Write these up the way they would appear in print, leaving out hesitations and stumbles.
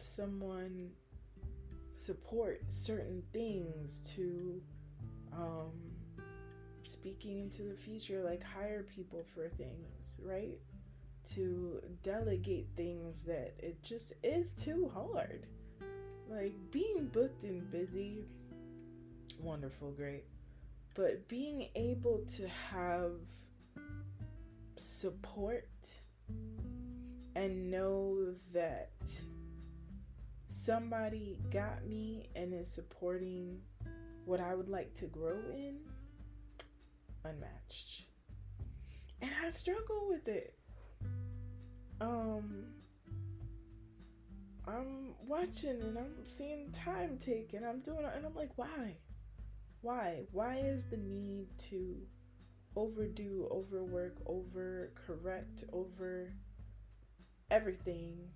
someone support certain things, to speaking into the future, like hire people for things, right? To delegate things that it just is too hard. Like being booked and busy, wonderful, great. But being able to have support and know that somebody got me and is supporting what I would like to grow in, unmatched. And I struggle with it. I'm watching and I'm seeing time tick and I'm doing it, and I'm like, why is the need to overdo, overwork, overcorrect, over everything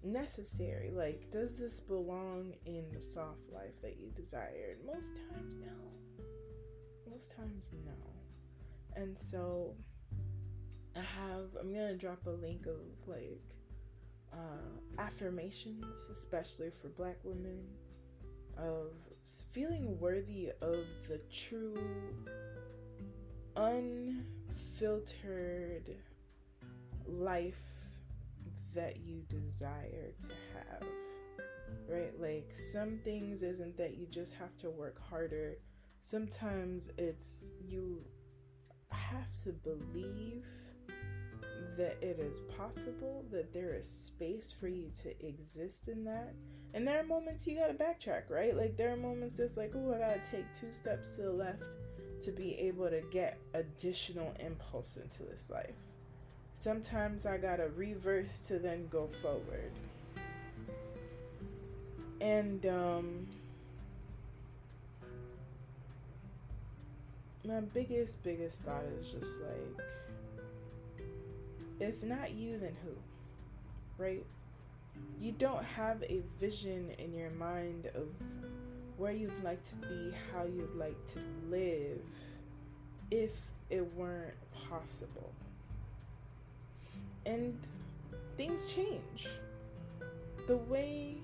necessary? Like, does this belong in the soft life that you desire? And most times no. And so I'm gonna drop a link of like affirmations, especially for Black women, of feeling worthy of the true unfiltered life that you desire to have, right? Like some things isn't that you just have to work harder. Sometimes it's you have to believe that it is possible, that there is space for you to exist in that. And there are moments you gotta backtrack, right? Like there are moments that's like, oh, I gotta take 2 steps to the left to be able to get additional impulse into this life. Sometimes I gotta reverse to then go forward. And my biggest thought is just like, if not you, then who? Right? You don't have a vision in your mind of where you'd like to be, how you'd like to live, if it weren't possible. And things change. The way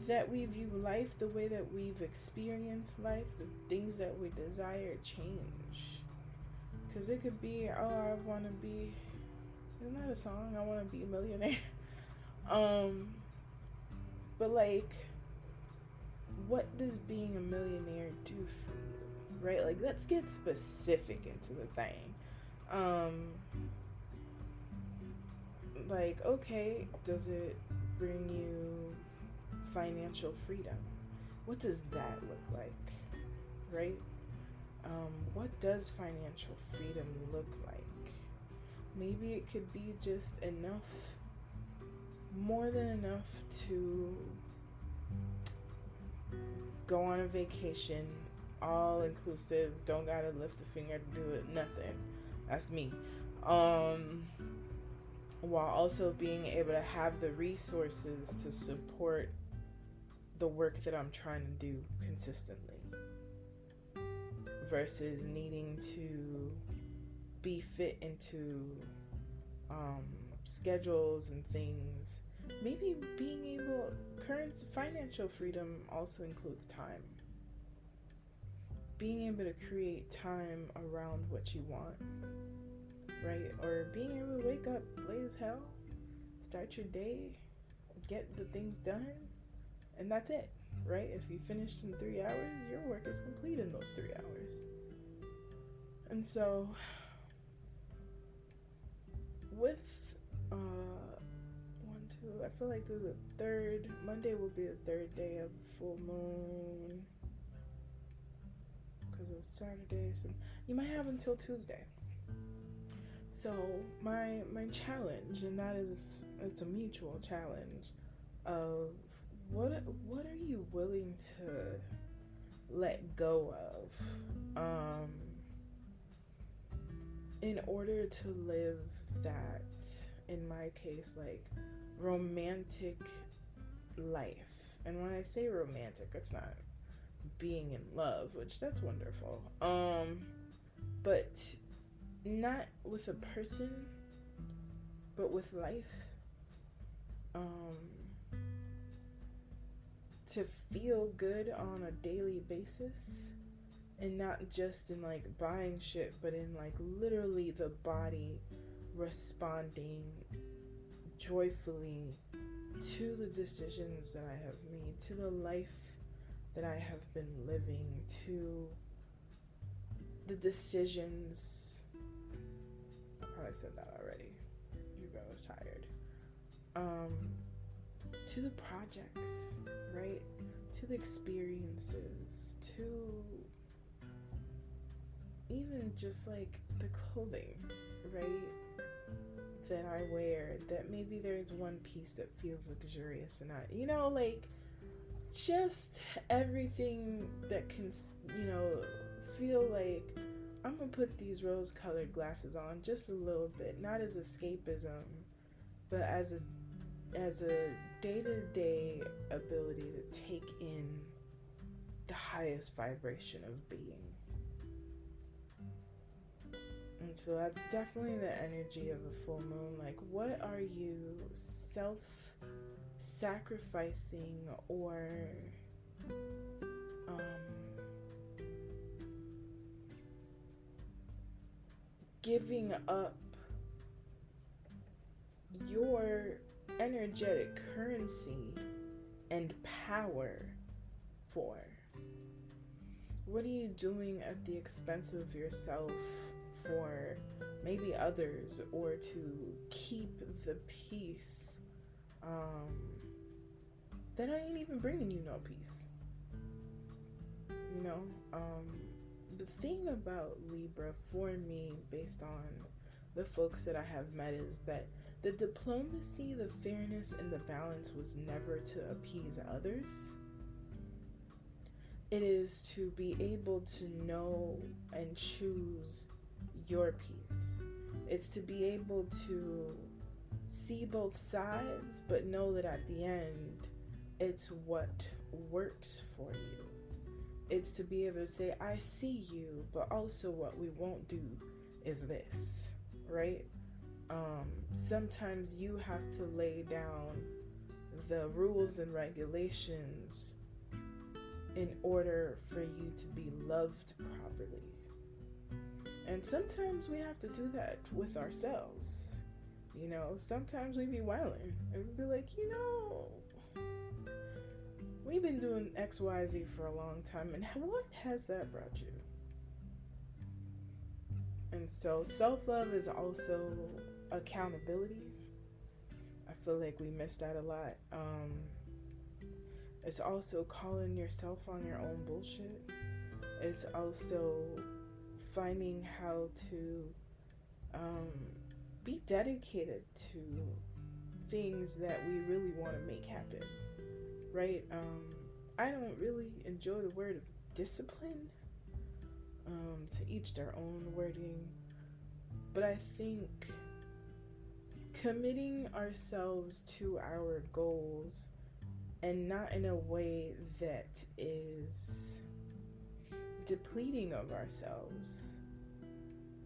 that we view life, the way that we've experienced life, the things that we desire change. Because it could be, oh, I want to be, isn't that a song? I want to be a millionaire. But like, what does being a millionaire do for you, right? Like, let's get specific into the thing. Like, okay, does it bring you financial freedom? What does that look like, right? What does financial freedom look like? Maybe it could be just enough, more than enough to go on a vacation, all inclusive, don't gotta lift a finger to do it, nothing. That's me. While also being able to have the resources to support the work that I'm trying to do consistently, versus needing to be fit into schedules and things. Maybe being able, current financial freedom also includes time. Being able to create time around what you want, right? Or being able to wake up late as hell, start your day, get the things done, and that's it, right? If you finished in 3 hours, your work is complete in those 3 hours. And so, with I feel like there's a third, Monday will be the 3rd day of the full moon, because it was Saturday, so you might have until Tuesday. So my challenge, and that is, it's a mutual challenge of what are you willing to let go of in order to live that, in my case, like romantic life. And when I say romantic, it's not being in love, which that's wonderful, but not with a person, but with life. to feel good on a daily basis, and not just in like buying shit, but in like literally the body responding joyfully to the decisions that I have made, to the life that I have been living, to the decisions. I probably said that already. Maybe I was tired. To the projects, right? To the experiences, to even just like the clothing, right? That I wear, that maybe there's one piece that feels luxurious and not, you know, like just everything that can, you know, feel like I'm gonna put these rose colored glasses on just a little bit, not as escapism, but as a day-to-day ability to take in the highest vibration of being. And so that's definitely the energy of a full moon. Like, what are you self-sacrificing or giving up your energetic currency and power for? What are you doing at the expense of yourself for maybe others, or to keep the peace that ain't even bringing you no peace? You know, the thing about Libra for me, based on the folks that I have met, is that the diplomacy, the fairness, and the balance was never to appease others. It is to be able to know and choose your peace. It's to be able to see both sides, but know that at the end, it's what works for you. It's to be able to say, I see you, but also what we won't do is this, right? Sometimes you have to lay down the rules and regulations in order for you to be loved properly. And sometimes we have to do that with ourselves. You know, sometimes we be wilding and we be like, you know, we've been doing XYZ for a long time, and what has that brought you? And so self-love is also accountability. I feel like we miss that a lot. It's also calling yourself on your own bullshit. It's also finding how to be dedicated to things that we really want to make happen, right? I don't really enjoy the word of discipline. To each their own wording, but I think committing ourselves to our goals, and not in a way that is depleting of ourselves,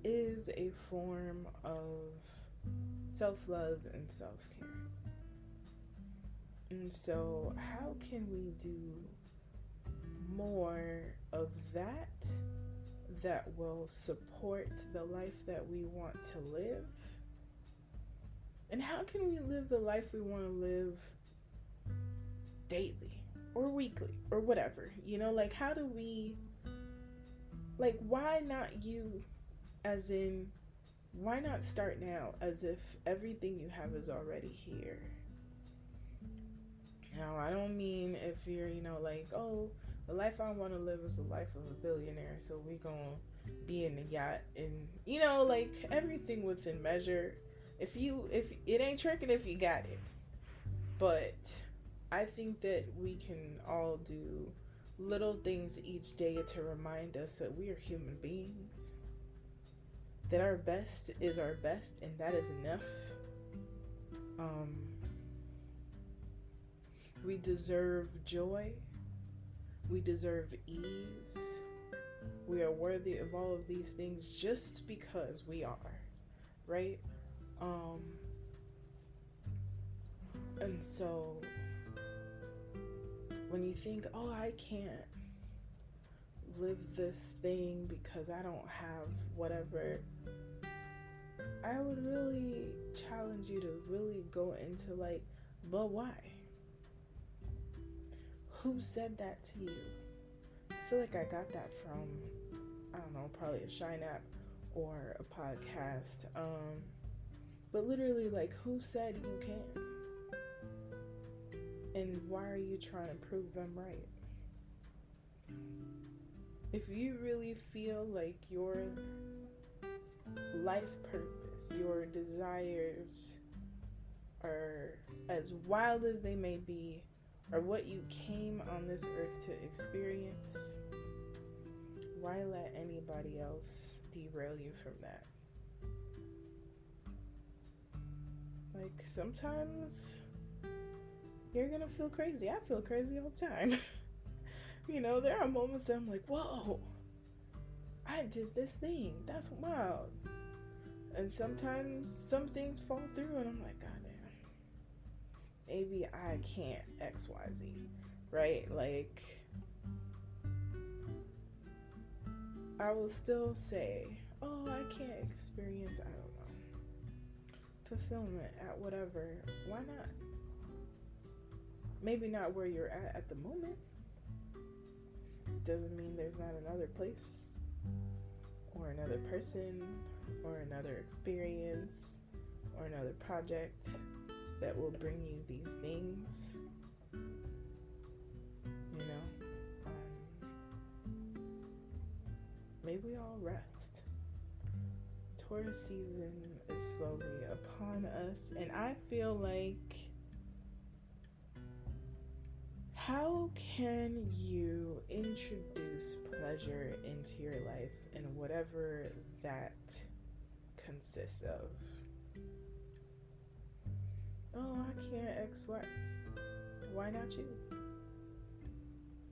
is a form of self-love and self-care. And so how can we do more of that will support the life that we want to live? And how can we live the life we want to live daily or weekly or whatever? You know, like, how do we, like, why not you, as in, why not start now as if everything you have is already here? Now, I don't mean if you're, you know, like, oh, the life I want to live is the life of a billionaire, so we gonna be in the yacht, and, you know, like, everything within measure. If it ain't tricking if you got it. But I think that we can all do little things each day to remind us that we are human beings, that our best is our best, and that is enough. We deserve joy. We deserve ease. We are worthy of all of these things just because we are, right? And so when you think, oh, I can't live this thing because I don't have whatever, I would really challenge you to really go into like, but why? Who said that to you? I feel like I got that from, I don't know, probably a Shine app or a podcast. But literally, like, who said you can? And why are you trying to prove them right? If you really feel like your life purpose, your desires are as wild as they may be, or what you came on this earth to experience, why let anybody else derail you from that? Like, sometimes you're gonna feel crazy. I feel crazy all the time. You know, there are moments that I'm like, whoa, I did this thing. That's wild. And sometimes some things fall through and I'm like, God damn, maybe I can't XYZ, right? Like, I will still say, oh, I can't experience, I don't know, fulfillment at whatever. Why not? Maybe not where you're at the moment. Doesn't mean there's not another place or another person or another experience or another project that will bring you these things. You know, maybe I'll rest. Taurus season is slowly upon us, and I feel like, how can you introduce pleasure into your life and whatever that consists of? Oh, I can't XY. Why not you?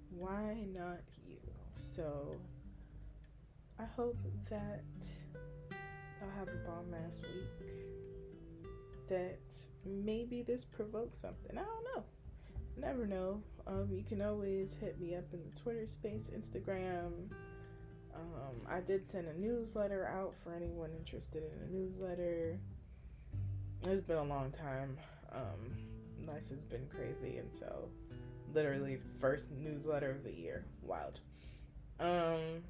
Why not you? So I hope that I'll have a bomb ass week, that maybe this provokes something. I don't know. Never know. You can always hit me up in the Twitter space, Instagram. I did send a newsletter out for anyone interested in a newsletter. It's been a long time. Life has been crazy, and so literally first newsletter of the year. Wild. And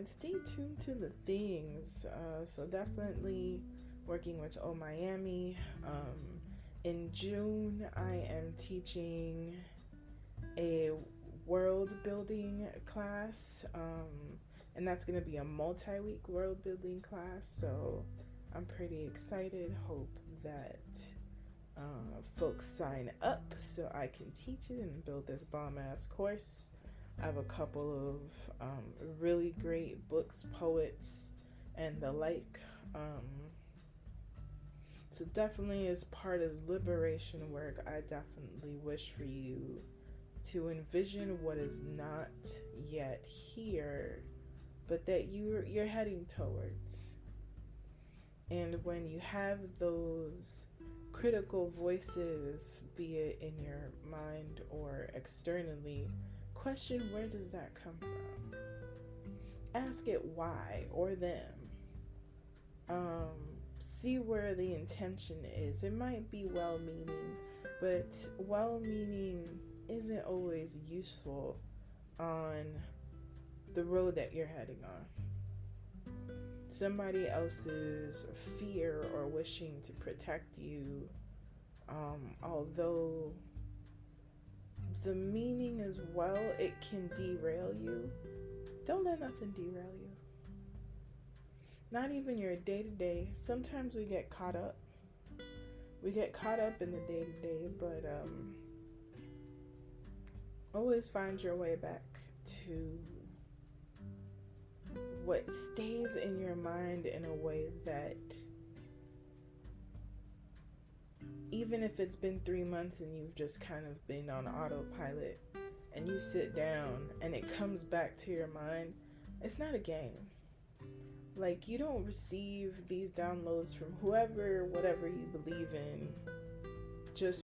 stay tuned to the things. So definitely working with Miami. In June, I am teaching a world building class, and that's going to be a multi-week world building class, so I'm pretty excited. Hope that folks sign up so I can teach it and build this bomb-ass course. I have a couple of really great books, poets, and the like. So definitely, as part of liberation work, I definitely wish for you to envision what is not yet here, but that you're heading towards. And when you have those critical voices, be it in your mind or externally, question, where does that come from? Ask it why or them. See where the intention is. It might be well-meaning, but well-meaning isn't always useful on the road that you're heading on. Somebody else's fear or wishing to protect you, although the meaning as well, it can derail you. Don't let nothing derail you. Not even your day-to-day. Sometimes we get caught up. We get caught up in the day-to-day, but always find your way back to what stays in your mind in a way that, even if it's been 3 months and you've just kind of been on autopilot and you sit down and it comes back to your mind, it's not a game. Like, you don't receive these downloads from whoever, whatever you believe in, just